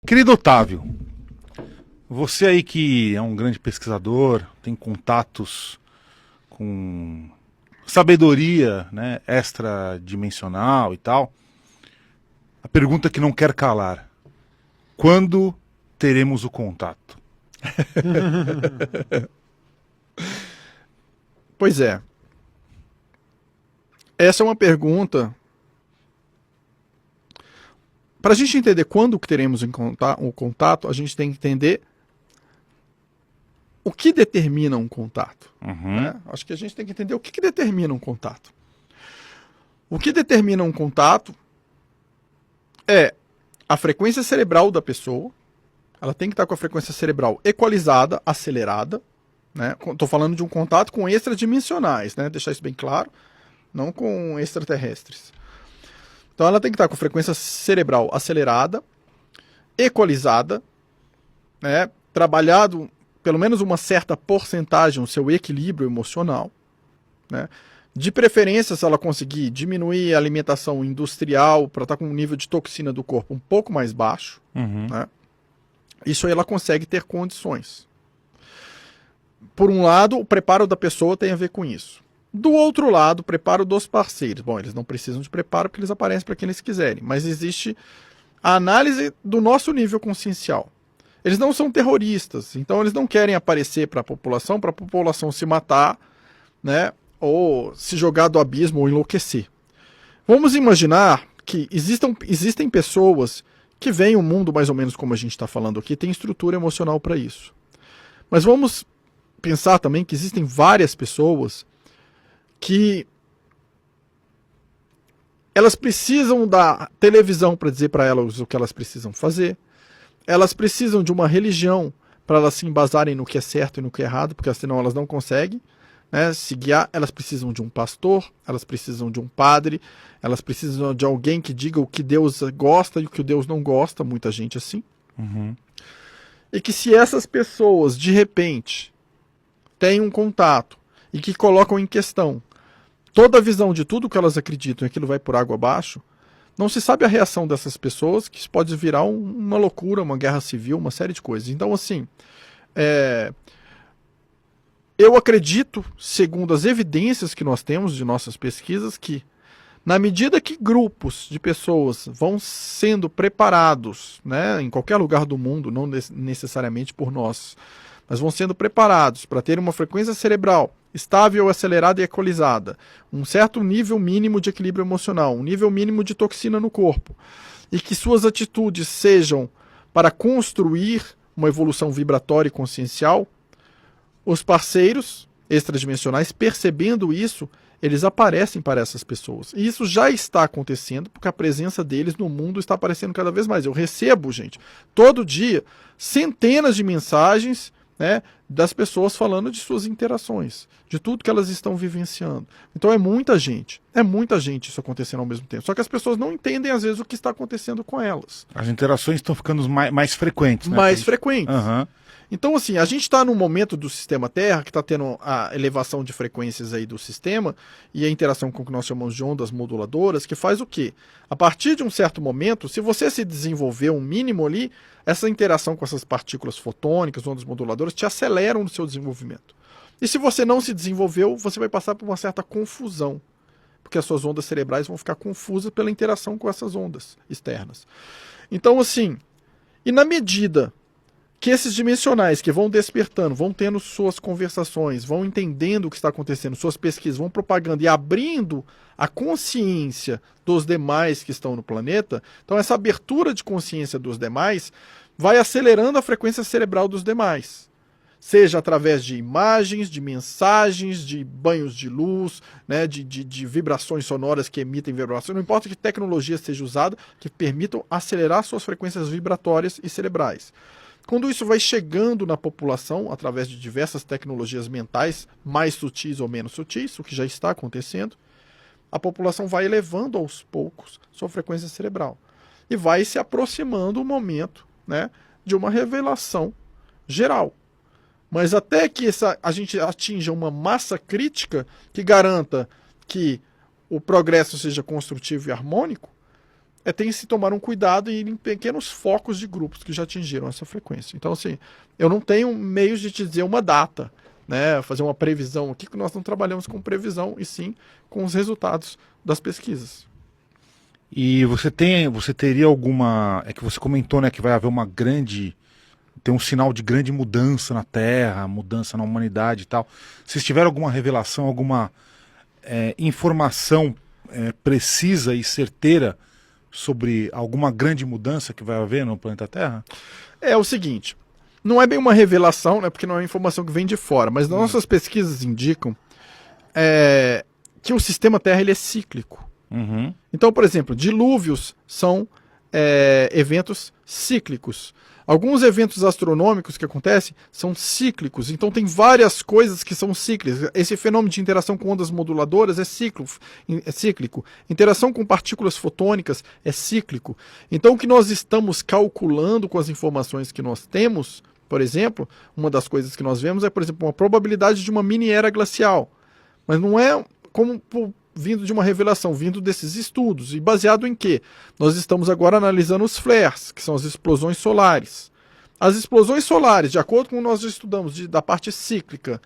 Querido Otávio, você aí que é um grande pesquisador, tem contatos com sabedoria, né, extradimensional e tal, a pergunta que não quer calar: quando teremos o contato? Pois é. Essa é uma pergunta. Para a gente entender quando que teremos o contato, a gente tem que entender o que determina um contato. Né? Acho que a gente tem que entender o que determina um contato. O que determina um contato é a frequência cerebral da pessoa. Ela tem que estar com a frequência cerebral equalizada, acelerada. Estou falando de um contato com extradimensionais, né? Deixar isso bem claro, não com extraterrestres. Então ela tem que estar com a frequência cerebral acelerada, equalizada, né? Trabalhado pelo menos uma certa porcentagem o seu equilíbrio emocional, né? De preferência, se ela conseguir diminuir a alimentação industrial para estar com um nível de toxina do corpo um pouco mais baixo, né? Isso aí ela consegue ter condições. Por um lado, o preparo da pessoa tem a ver com isso. Do outro lado, o preparo dos parceiros. Bom, eles não precisam de preparo porque eles aparecem para quem eles quiserem, mas existe a análise do nosso nível consciencial. Eles não são terroristas, então eles não querem aparecer para a população se matar, né, ou se jogar do abismo ou enlouquecer. Vamos imaginar que existem pessoas que veem o mundo mais ou menos como a gente está falando aqui, tem estrutura emocional para isso. Mas vamos pensar também que existem várias pessoas que elas precisam da televisão para dizer para elas o que elas precisam fazer. Elas precisam de uma religião para elas se embasarem no que é certo e no que é errado, porque senão elas não conseguem, né, se guiar. Elas precisam de um pastor, elas precisam de um padre, elas precisam de alguém que diga o que Deus gosta e o que Deus não gosta, muita gente assim. E que se essas pessoas, de repente, têm um contato e que colocam em questão toda a visão de tudo que elas acreditam e aquilo vai por água abaixo, não se sabe a reação dessas pessoas, que isso pode virar uma loucura, uma guerra civil, uma série de coisas. Então, assim, eu acredito, segundo as evidências que nós temos de nossas pesquisas, que na medida que grupos de pessoas vão sendo preparados, né, em qualquer lugar do mundo, não necessariamente por nós, mas vão sendo preparados para ter uma frequência cerebral estável, acelerada e equalizada, um certo nível mínimo de equilíbrio emocional, um nível mínimo de toxina no corpo, e que suas atitudes sejam para construir uma evolução vibratória e consciencial, os parceiros extradimensionais, percebendo isso, eles aparecem para essas pessoas. E isso já está acontecendo, porque a presença deles no mundo está aparecendo cada vez mais. Eu recebo, gente, todo dia, centenas de mensagens, né, das pessoas falando de suas interações, de tudo que elas estão vivenciando. Então é muita gente isso acontecendo ao mesmo tempo. Só que as pessoas não entendem, às vezes, o que está acontecendo com elas. As interações estão ficando mais frequentes, né? Mais frequentes. Então, assim, a gente está num momento do sistema Terra que está tendo a elevação de frequências aí do sistema e a interação com o que nós chamamos de ondas moduladoras, que faz o quê? A partir de um certo momento, se você se desenvolver um mínimo ali, essa interação com essas partículas fotônicas, ondas moduladoras, te aceleram no seu desenvolvimento. E se você não se desenvolveu, você vai passar por uma certa confusão, porque as suas ondas cerebrais vão ficar confusas pela interação com essas ondas externas. Então, assim, e na medida que esses dimensionais que vão despertando, vão tendo suas conversações, vão entendendo o que está acontecendo, suas pesquisas, vão propagando e abrindo a consciência dos demais que estão no planeta, então essa abertura de consciência dos demais vai acelerando a frequência cerebral dos demais. Seja através de imagens, de mensagens, de banhos de luz, né, de vibrações sonoras que emitem vibrações, não importa que tecnologia seja usada, que permitam acelerar suas frequências vibratórias e cerebrais. Quando isso vai chegando na população, através de diversas tecnologias mentais, mais sutis ou menos sutis, o que já está acontecendo, a população vai elevando aos poucos sua frequência cerebral. E vai se aproximando o momento, né, de uma revelação geral. Mas até que a gente atinja uma massa crítica que garanta que o progresso seja construtivo e harmônico, tem que se tomar um cuidado e ir em pequenos focos de grupos que já atingiram essa frequência. Então, assim, eu não tenho meios de te dizer uma data, né, fazer uma previsão aqui, que nós não trabalhamos com previsão, e sim com os resultados das pesquisas. E você teria alguma, é que você comentou, né, que vai haver tem um sinal de grande mudança na Terra, mudança na humanidade e tal. Vocês tiveram alguma revelação, alguma informação precisa e certeira sobre alguma grande mudança que vai haver no planeta Terra? É o seguinte, não é bem uma revelação, né, porque não é informação que vem de fora, mas nossas pesquisas indicam que o sistema Terra ele é cíclico. Uhum. Então, por exemplo, dilúvios são eventos cíclicos. Alguns eventos astronômicos que acontecem são cíclicos, então tem várias coisas que são cíclicas. Esse fenômeno de interação com ondas moduladoras é cíclico. Interação com partículas fotônicas é cíclico. Então o que nós estamos calculando com as informações que nós temos, por exemplo, uma das coisas que nós vemos é, por exemplo, uma probabilidade de uma mini era glacial. Mas não é como vindo de uma revelação, vindo desses estudos. E baseado em quê? Nós estamos agora analisando os flares, que são as explosões solares. As explosões solares, de acordo com o que nós estudamos da parte cíclica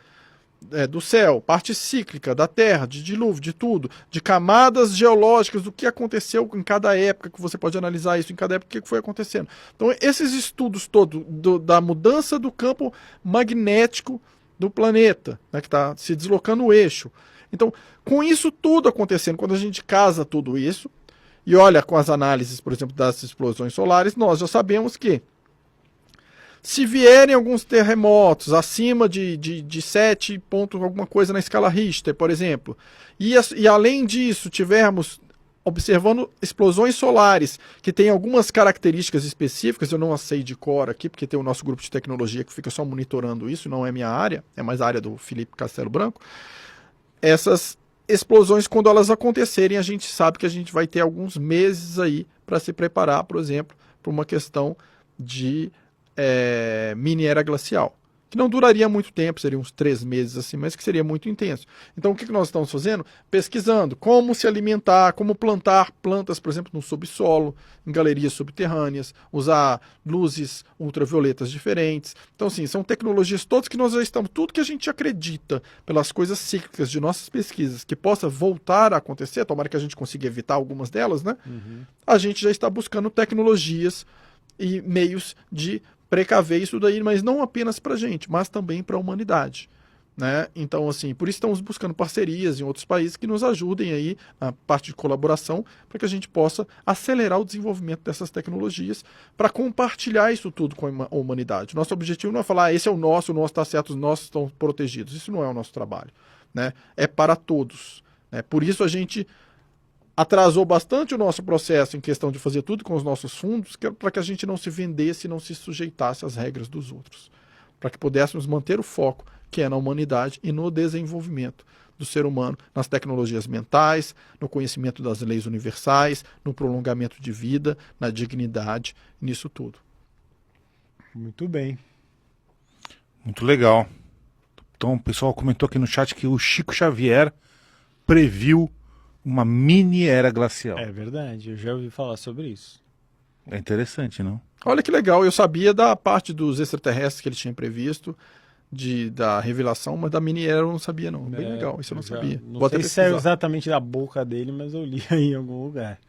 do céu, parte cíclica da Terra, de dilúvio, de tudo, de camadas geológicas, do que aconteceu em cada época, que você pode analisar isso em cada época, o que foi acontecendo. Então, esses estudos todos da mudança do campo magnético do planeta, né, que está se deslocando o eixo. Então, com isso tudo acontecendo, quando a gente casa tudo isso, e olha com as análises, por exemplo, das explosões solares, nós já sabemos que se vierem alguns terremotos acima de 7 pontos alguma coisa na escala Richter, por exemplo, e além disso tivermos observando explosões solares que têm algumas características específicas, eu não as sei de cor aqui, porque tem o nosso grupo de tecnologia que fica só monitorando isso, não é minha área, é mais a área do Felipe Castelo Branco. Essas explosões, quando elas acontecerem, a gente sabe que a gente vai ter alguns meses aí para se preparar, por exemplo, para uma questão de mini era glacial, que não duraria muito tempo, seria uns 3 meses assim, mas que seria muito intenso. Então o que nós estamos fazendo? Pesquisando como se alimentar, como plantar plantas, por exemplo, no subsolo, em galerias subterrâneas, usar luzes ultravioletas diferentes. Então, sim, são tecnologias todas que nós já estamos, tudo que a gente acredita pelas coisas cíclicas de nossas pesquisas, que possa voltar a acontecer, tomara que a gente consiga evitar algumas delas, né? Uhum. A gente já está buscando tecnologias e meios de precaver isso daí, mas não apenas para a gente, mas também para a humanidade. Né? Então, assim, por isso estamos buscando parcerias em outros países que nos ajudem aí na parte de colaboração para que a gente possa acelerar o desenvolvimento dessas tecnologias para compartilhar isso tudo com a humanidade. Nosso objetivo não é falar, esse é o nosso está certo, os nossos estão protegidos. Isso não é o nosso trabalho. Né? É para todos. Né? Por isso a gente atrasou bastante o nosso processo em questão de fazer tudo com os nossos fundos, para que a gente não se vendesse e não se sujeitasse às regras dos outros. Para que pudéssemos manter o foco, que é na humanidade e no desenvolvimento do ser humano, nas tecnologias mentais, no conhecimento das leis universais, no prolongamento de vida, na dignidade, nisso tudo. Muito bem. Muito legal. Então o pessoal comentou aqui no chat que o Chico Xavier previu uma mini era glacial. É verdade, eu já ouvi falar sobre isso. É interessante, não? Olha que legal, eu sabia da parte dos extraterrestres que ele tinha previsto, da revelação, mas da mini era eu não sabia não. Bem legal, isso eu não sabia. Não sei se saiu exatamente da boca dele, mas eu li aí em algum lugar.